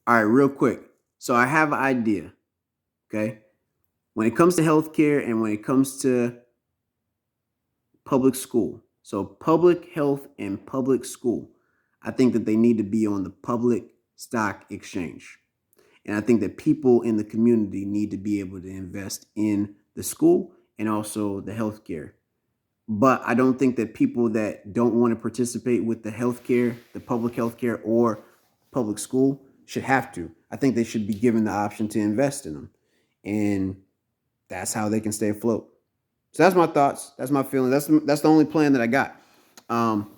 All right, real quick. So I have an idea. Okay. When it comes to healthcare and when it comes to public school, so public health and public school, I think that they need to be on the public stock exchange. And I think that people in the community need to be able to invest in the school and also the healthcare. But I don't think that people that don't want to participate with the healthcare, the public healthcare or public school should have to. I think they should be given the option to invest in them. And that's how they can stay afloat. So that's my thoughts. That's my feeling. That's the only plan that I got. Um,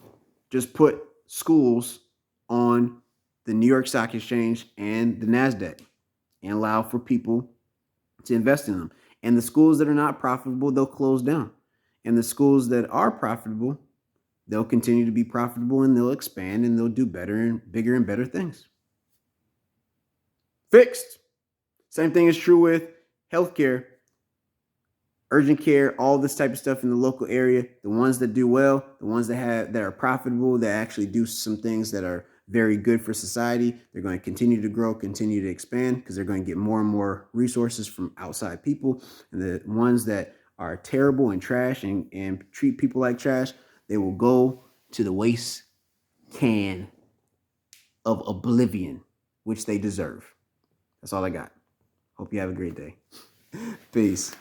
just put schools on the New York Stock Exchange and the Nasdaq, and allow for people to invest in them. And the schools that are not profitable, they'll close down. And the schools that are profitable, they'll continue to be profitable and they'll expand and they'll do better and better things. Fixed. Same thing is true with healthcare, urgent care, all this type of stuff in the local area. The ones that do well, the ones that are profitable, that actually do some things that are very good for society, they're going to continue to grow, continue to expand, because they're going to get more and more resources from outside people. And the ones that are terrible and trash and treat people like trash, they will go to the waste can of oblivion, which they deserve. That's all I got. Hope you have a great day. Peace.